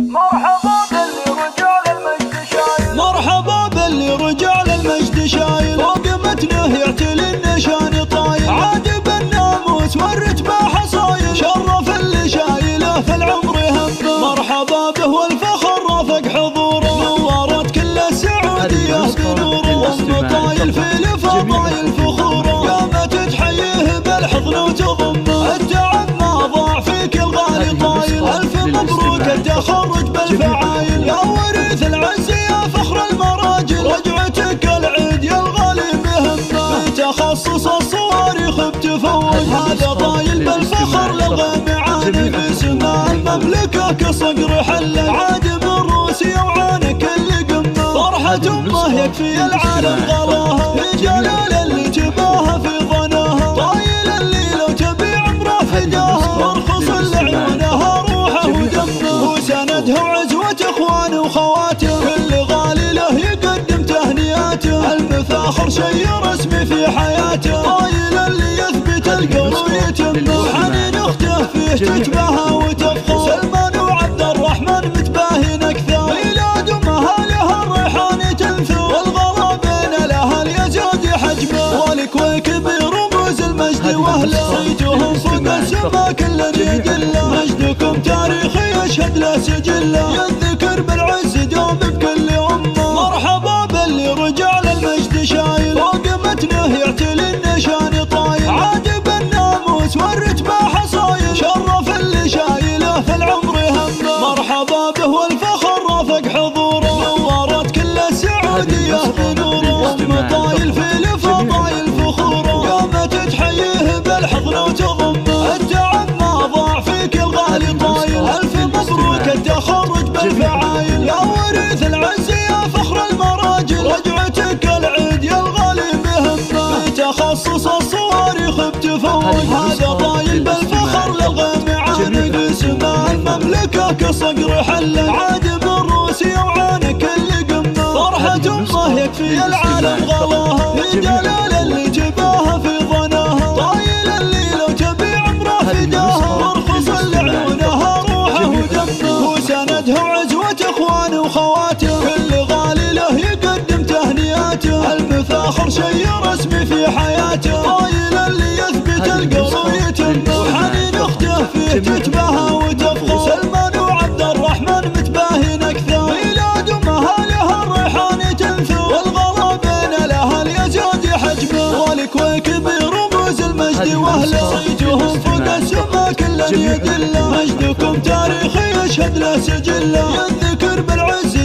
مرحبا باللي رجال المجد شايل، مرحبا باللي رجال المجد شايل، فوق متنه يعتلي النشان طايل، عاد بالناموس والرتبة حصايل، شرف اللي شايله في العمر همه، مرحبا به والفخر رافق حضوره، نورت كل السعودية بنوره، وام طايل في الفضايل فخوره، قامت تحييه بالحضن وتضمه، التعب ما ضاع فيك الغالي طايل، الف مبروك التخرج بالفعايل، يا وريث العز يا فخر المراجل، رجعتك العيد يا الغالي مهمه، تخصص الصواريخ بتفوق، هذا طايل بالفخر للغى معاني، في سماء المملكه كصقر حله، عاد من روسيا وعانك اللي قمه، فرحة امه يكفي العالم غلاها، في جلال اللي جباها في ظناها، طايل اللي لو تبي عمره فداها، وارخص لعيونها روحه ودمه، وسندها وعزوة اخوانه وخواته، كل غالي له يقدم تهنئاته، المفاخر شي رسمي في حياته، طايل اللي يثبت القول ويتمه، وحنين اخته فيه تتباهى وتفخر، سلمان وعبد الرحمن متباهين اكثر، ميلاد امها الريحان تنثر، والغلا بين الاهل يزاد حجمه، والكويك برموز المجد واهله، صيتهم فوق السما كل يدله، مجدكم تاريخي يشهد له سجله، يذكر بالعز دوم بكل امه، مرحبا باللي رجال المجد شايل، فوق متنه يعتلي النشان طايل، عاد بالناموس والرتبة حصايل، شرف اللي شايله في العمر همه، مرحبا به والفخر رافق حضوره، نورت كل السعودية بنوره، ام طايل في الفضايل فخوره، قامت تحييه بالحضن وتضمه، التعب ما ضاع فيك الغالي طايل، الف مبروك التخرج بالفعايل، يا وريث العز يا فخر المراجل، رجعتك العيد يا الغالي مهمه، تخصص الصواريخ بتفوق، هذا طايل بالفخر للغى معاني، في سماء المملكه كصقر حله، عاد من روسيا وعانك اللي قمه، فرحة امه يكفي العالم غلاها، في جلال اللي جباها في ظناها، طايل اللي لو تبي عمره فداها، وارخص لعيونها روحه ودمه، وسندها وعزوة اخوانه وخواته، كل غالي له يقدم تهنئاته، المفاخر شي رسمي في حياته، طايل اللي يثبت القول ويتمه، وحنين اخته فيه تتباهى وتفخر، سلمان وعبد الرحمن متباهين اكثر، ميلاد امها الريحان تنثر، والغلا بين الاهل يزاد حجمه، والكويك برموز المجد واهله، صيتهم فوق السما كل يدله، مجدكم تاريخي يشهد له سجله، يذكر بالعز